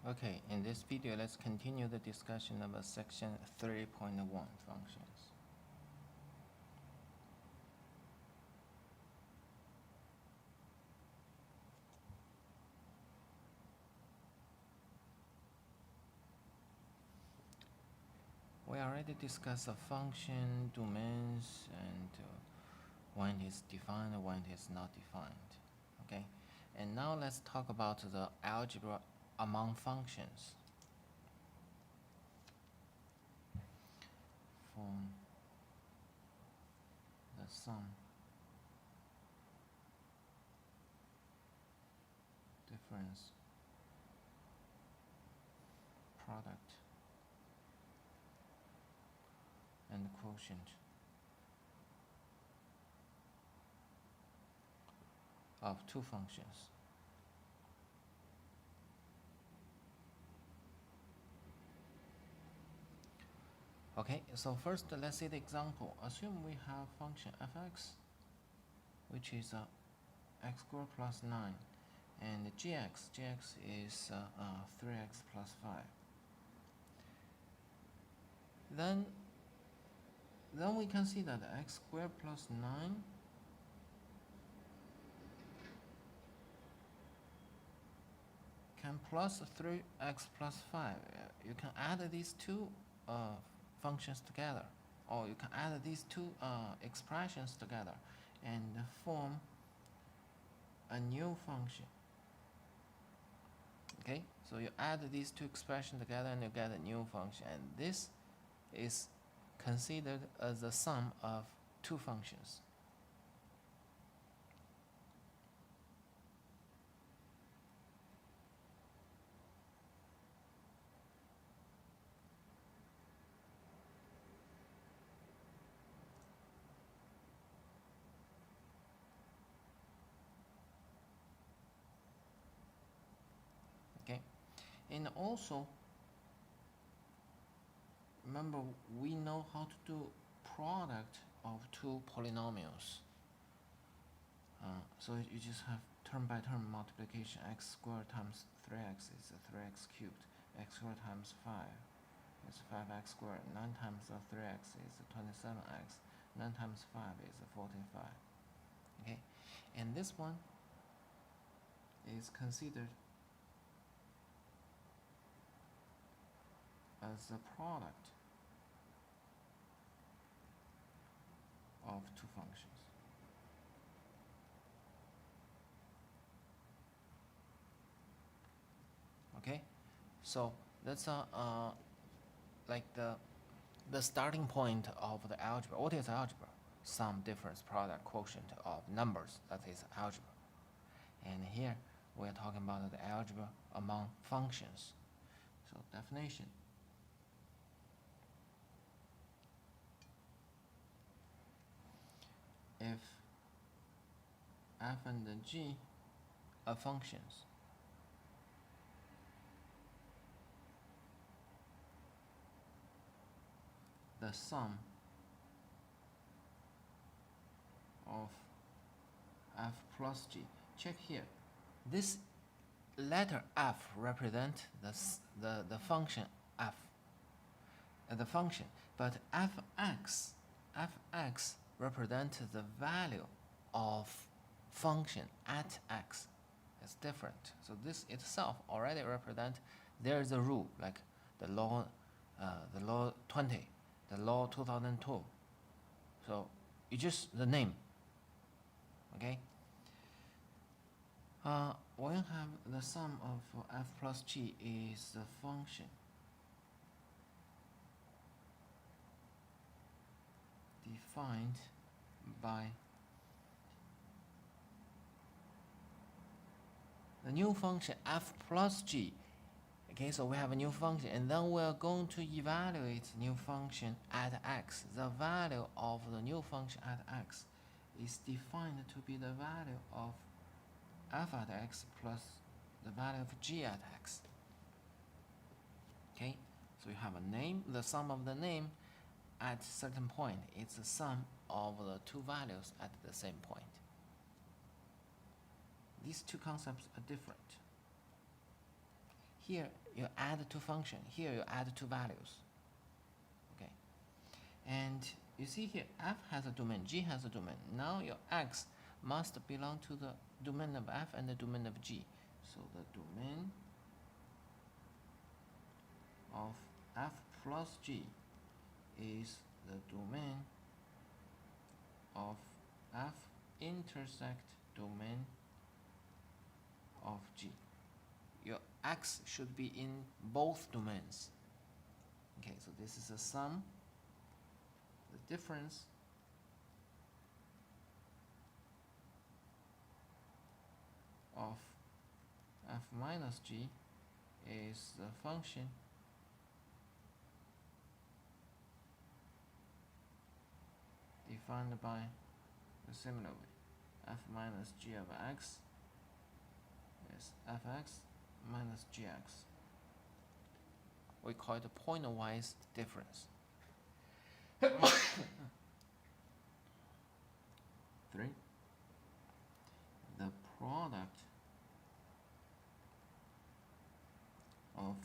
Okay, in this video, let's continue the discussion of section 3.1 functions. We already discussed the function domains and when it is defined and when it is not defined. Okay, and now let's talk about the algebra among functions. From the sum, difference, product, and quotient of two functions. Okay, so first let's see the example. Assume we have function fx, which is x squared plus 9, and gx is 3x plus 5. Then we can see that x squared plus 9 can plus 3x plus 5. You can add these two functions together, or you can add these two expressions together and form a new function. Okay, so you add these two expressions together and you get a new function, and this is considered as the sum of two functions. Okay, and also remember, we know how to do product of two polynomials. So you just have term by term multiplication. X squared times 3x is 3x cubed. X squared times 5 is 5x squared. 9 times 3x is 27x. 9 times 5 is 45. Okay, and this one is considered as a product of two functions. Okay, so that's like the starting point of the algebra. What is algebra? Sum, difference, product, quotient of numbers. That is algebra. And here we are talking about the algebra among functions. So definition. If f and g are functions, the sum of f plus g. Check here. This letter f represents the function f, the function, but fx represents the value of function at x. It's different. So this itself already represents, there is a rule like the law 20, the law 2002. So it's just the name. Okay. When you have the sum of f plus g is the function defined by the new function f plus g. Okay, so we have a new function, and then we're going to evaluate new function at x. The value of the new function at x is defined to be the value of f at x plus the value of g at x. Okay, so you have a name, the sum of the name at certain point. It's the sum of the two values at the same point. These two concepts are different. Here you add two functions. Here you add two values. Okay, and you see here f has a domain, g has a domain. Now your x must belong to the domain of f and the domain of g. So the domain of f plus g is the domain of f intersect domain of g. Your x should be in both domains. Okay, so this is a sum. The difference of f minus g is the function defined by the similar way. F minus g of x is fx minus gx. We call it a pointwise difference. 3. The product of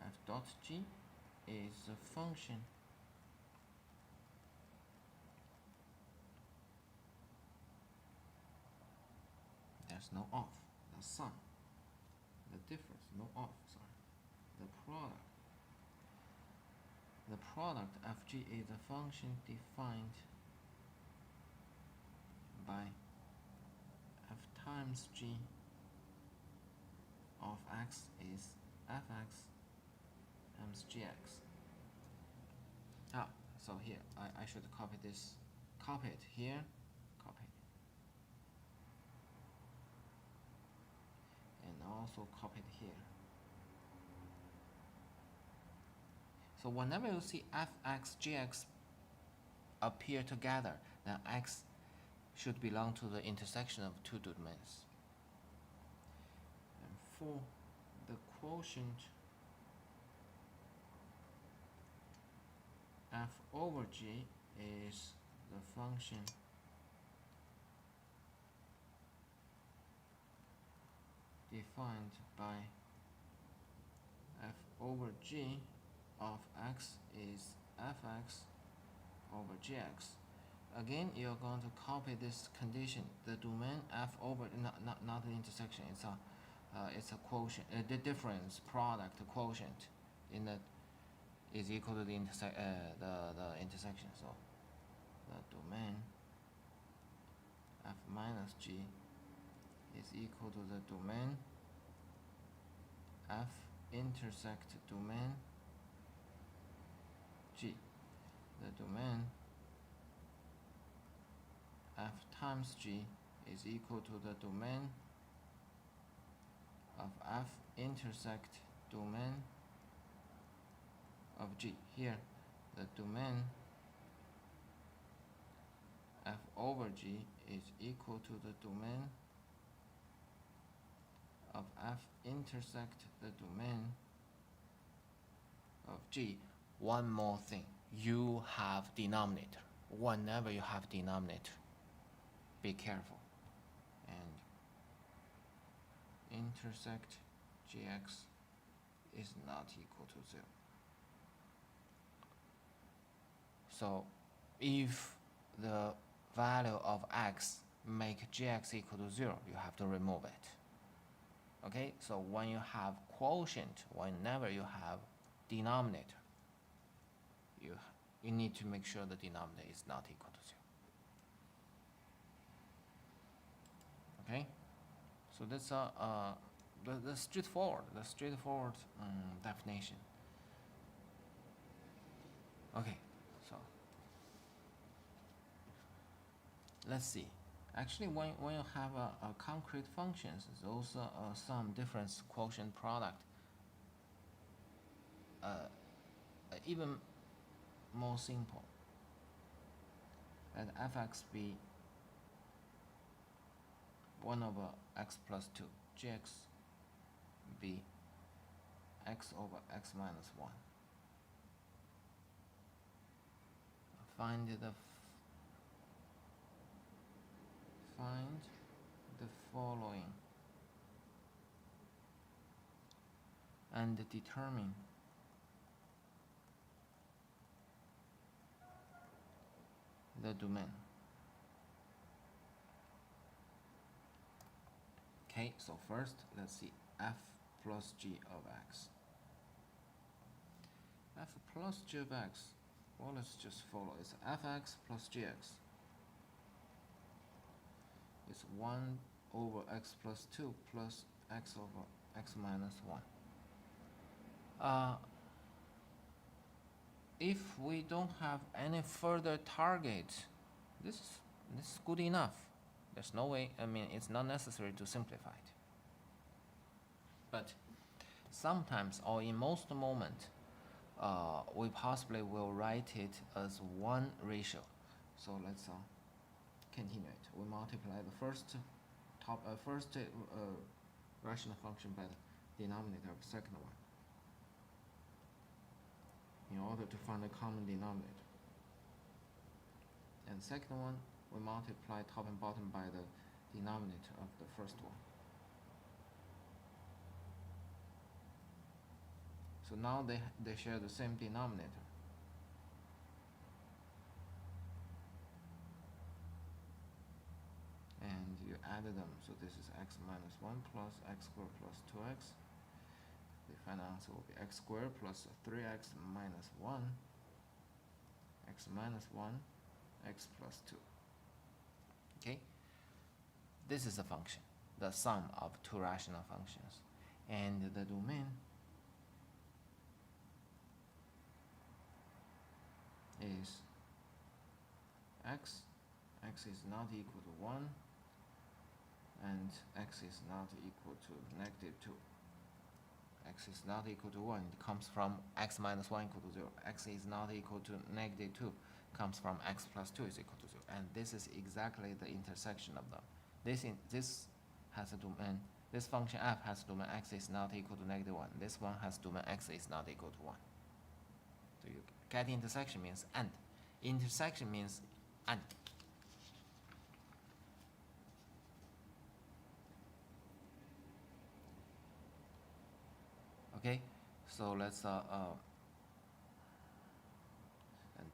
f dot g is a function there's no of, the sum, the difference, no of, sorry. The product of g is a function defined by f times g of x is fx times gx. So here I should copy this, copy it here, copy, and also copy it here. So whenever you see fx, gx appear together, then x should belong to the intersection of two domains. And for the quotient f over g is the function defined by f over g of x is fx over gx. Again, you're going to copy this condition. The domain f over not the intersection. It's a quotient. The difference product quotient in the is equal to the intersection. So the domain f minus g is equal to the domain f intersect domain g. The domain f times g is equal to the domain of f intersect domain of g. Here the domain f over g is equal to the domain of f intersect the domain of g. One more thing, you have denominator. Whenever you have denominator, be careful. And intersect gx is not equal to 0. So if the value of x make gx equal to 0, you have to remove it. Okay, so when you have quotient, whenever you have denominator, you need to make sure the denominator is not equal to 0. Okay, so that's the straightforward definition. Okay, so let's see. Actually, when you have a concrete functions, those sum, difference, quotient, product, even more simple. Let fx be 1 over x plus 2, gx be x over x minus 1. Find the following and determine the domain. Okay, so first let's see f plus g of x. F plus g of x, well, let's just follow. It's fx plus gx. It's 1 over x plus 2 plus x over x minus 1. If we don't have any further target, this is good enough. There's no way, I mean, it's not necessary to simplify it. But sometimes, or in most moments, we possibly will write it as one ratio. So let's continue it. We multiply the first rational function by the denominator of the second one in order to find a common denominator. And second one, we multiply top and bottom by the denominator of the first one. So now they share the same denominator. And you add them, so this is x minus 1 plus x squared plus 2x. The final answer will be x squared plus 3x minus 1, x minus 1, x plus 2. Okay? This is a function, the sum of two rational functions. And the domain is x is not equal to 1, and x is not equal to negative 2. X is not equal to 1, it comes from x minus 1 equal to 0. X is not equal to negative 2, comes from x plus 2 is equal to 0. And this is exactly the intersection of them. This has a domain, this function f has a domain x is not equal to negative 1. This one has domain x is not equal to 1. So you get intersection means and. Intersection means and. Okay, so let's and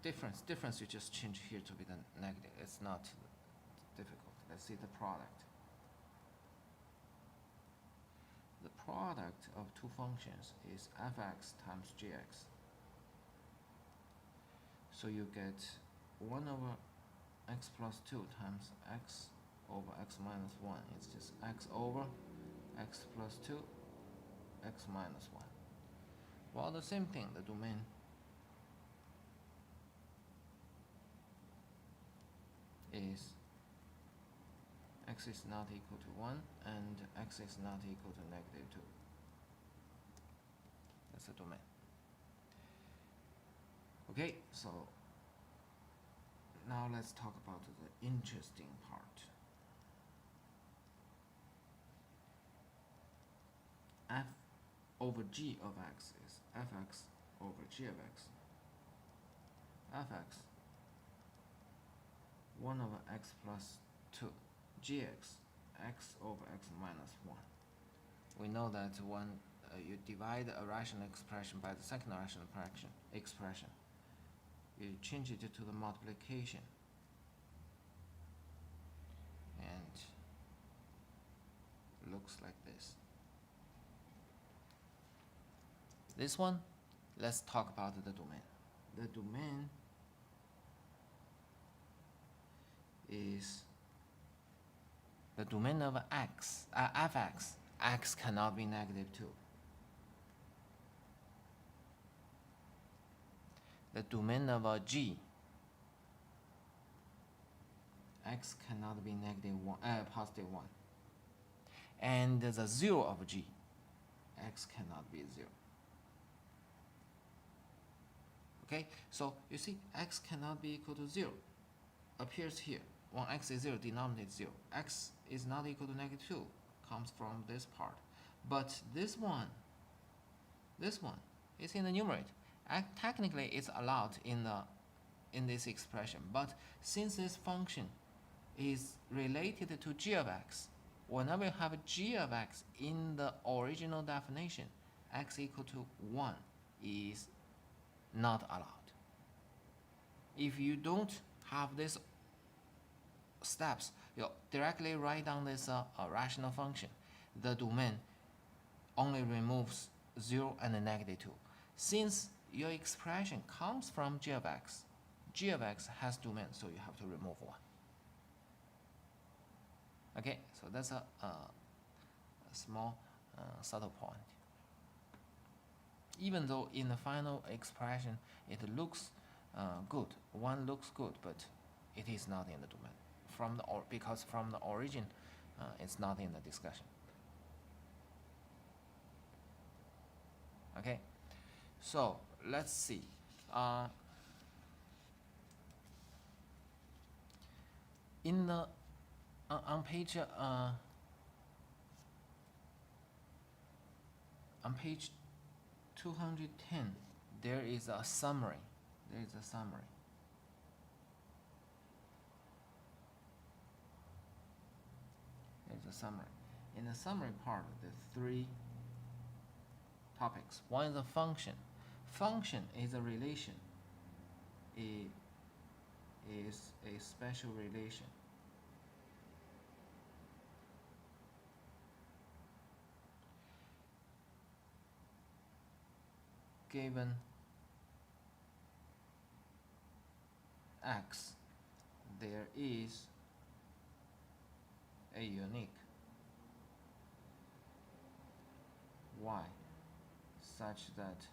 difference you just change here to be the negative. It's not difficult. Let's see the product. The product of two functions is fx times gx. So you get 1 over x plus 2 times x over x minus 1. It's just x over x plus 2 x minus 1. Well, the same thing, the domain is x is not equal to 1 and x is not equal to negative 2. That's the domain. Okay, so now let's talk about the interesting part. F over g of x is fx over g of x. Fx 1 over x plus 2, gx x over x minus 1. We know that when you divide a rational expression by the second rational expression, you change it to the multiplication, and it looks like this. This one, let's talk about the domain. The domain is the domain of x, fx. X cannot be negative 2. The domain of g, x cannot be negative 1, positive 1. And the 0 of g, x cannot be 0. Okay, so you see x cannot be equal to 0 appears here. When x is 0, denominator is 0. X is not equal to negative 2 comes from this part. But this one is in the numerator. Technically it's allowed in this expression, but since this function is related to g of x, whenever you have g of x in the original definition, x equal to 1 is not allowed. If you don't have these steps, you directly write down this rational function. The domain only removes 0 and -2. Since your expression comes from g of x has domain, so you have to remove 1. Okay, so that's a small subtle point. Even though in the final expression it looks good, 1 looks good, but it is not in the domain because from the origin it's not in the discussion. Okay, so let's see. In the on page 210, there is a summary. There is a summary. There's a summary. In the summary part, the 3 topics. One is a function. Function is a relation. It is a special relation. Given x, there is a unique y such that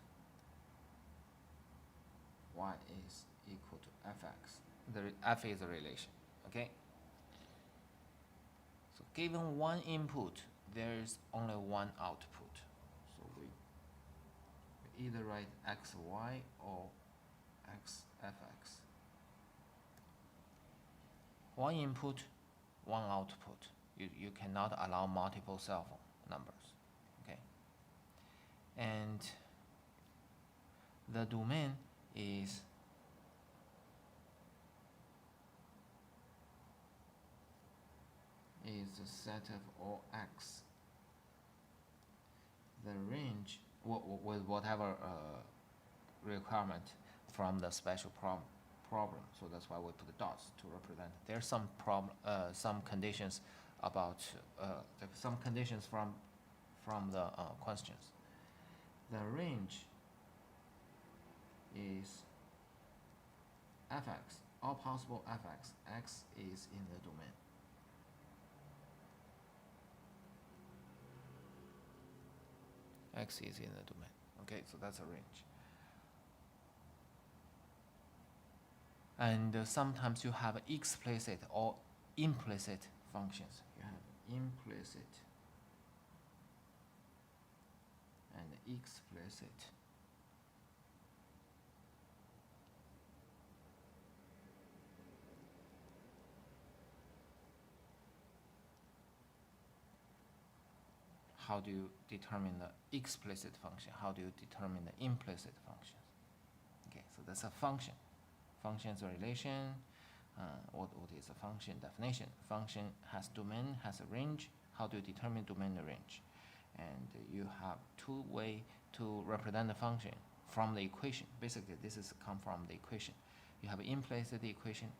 y is equal to fx. F is a relation, okay? So given one input, there is only one output. So we either write xy or xfx. One input, one output. You cannot allow multiple cell phone numbers, okay? And the domain is a set of all x. The range with whatever requirement from the special problem. So that's why we put the dots to represent. There's some some conditions about some conditions from the questions. The range is fx, all possible fx. X is in the domain. X is in the domain. Okay, so that's a range. And sometimes you have explicit or implicit functions. You have implicit and explicit. How do you determine the explicit function? How do you determine the implicit functions? Okay, so that's a function. Function is a relation. What is a function definition? Function has domain, has a range. How do you determine domain and range? And you have 2 ways to represent the function from the equation. Basically, this is come from the equation. You have implicit equation,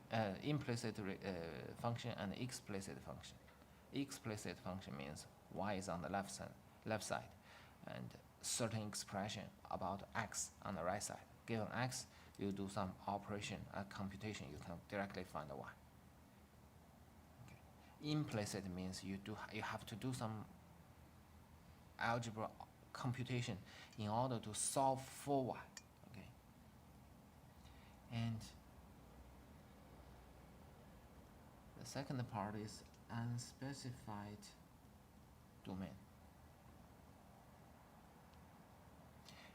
implicit function and explicit function. Explicit function means y is on the left side, and certain expression about x on the right side. Given x, you do some operation, computation, you can directly find the y. Okay. Implicit means you have to do some algebra computation in order to solve for y. Okay. And the second part is unspecified domain.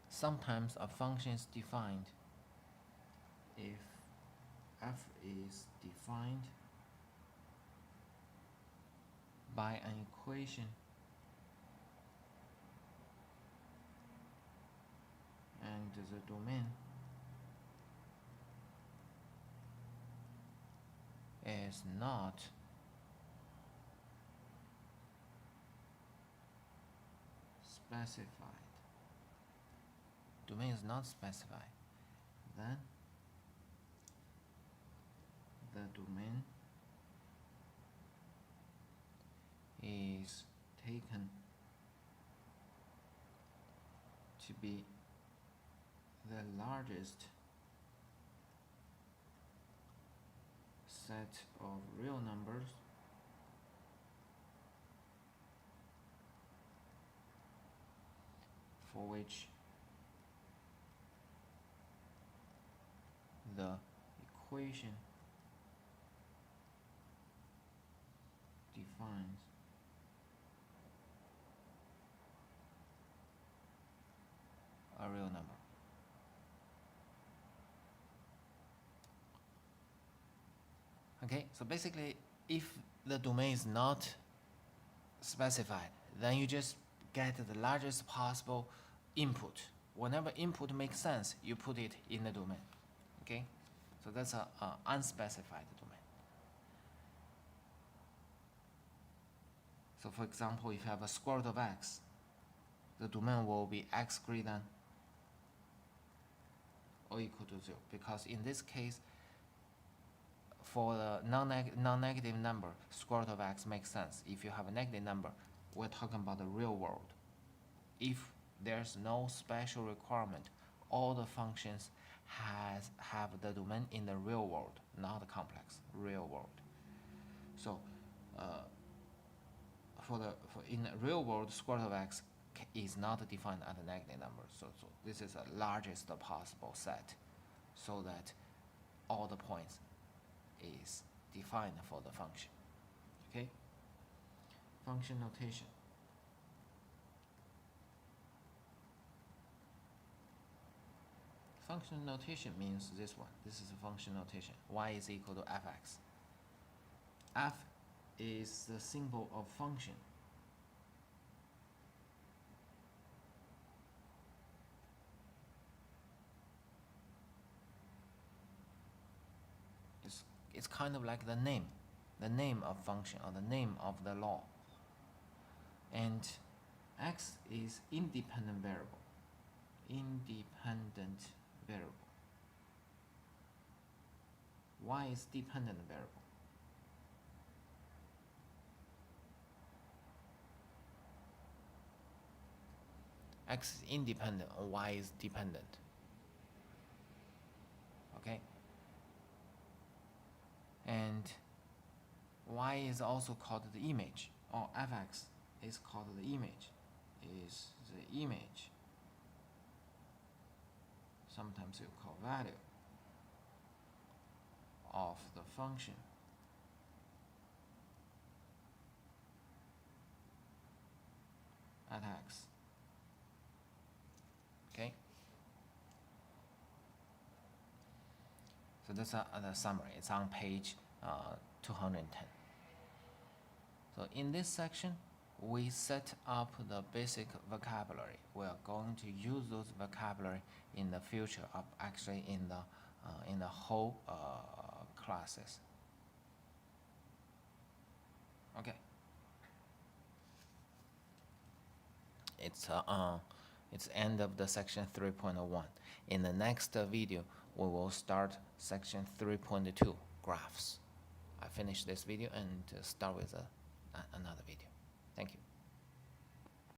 Sometimes a function is defined if f is defined by an equation and the domain is not specified. domain is not specified, then the domain is taken to be the largest set of real numbers for which the equation defines a real number. Okay, so basically, if the domain is not specified, then you just get the largest possible input. Whenever input makes sense, you put it in the domain. Okay, so that's a unspecified domain. So for example, if you have a square root of x, the domain will be x greater than or equal to 0, because in this case, for the non-negative number, square root of x makes sense. If you have a negative number, we're talking about the real world. If there's no special requirement, all the functions have the domain in the real world, not the complex, real world. So in the real world, square root of x is not defined as a negative number. So this is the largest possible set, so that all the points is defined for the function. Okay? Function notation. Function notation means this one. This is a function notation. Y is equal to fx. F is the symbol of function. It's kind of like the name of function, or the name of the law. And x is independent variable. Y is dependent variable. X is independent and Y is dependent. Okay? And Y is also called the image, or fx is called the image, is the image. Sometimes you call value of the function at x. Okay? So that's the summary. It's on page 210. So in this section, we set up the basic vocabulary. We are going to use those vocabulary in the future, actually in the whole classes. Okay. It's end of the section 3.01. In the next video, we will start section 3.2, graphs. I finish this video and start with another video. Thank you.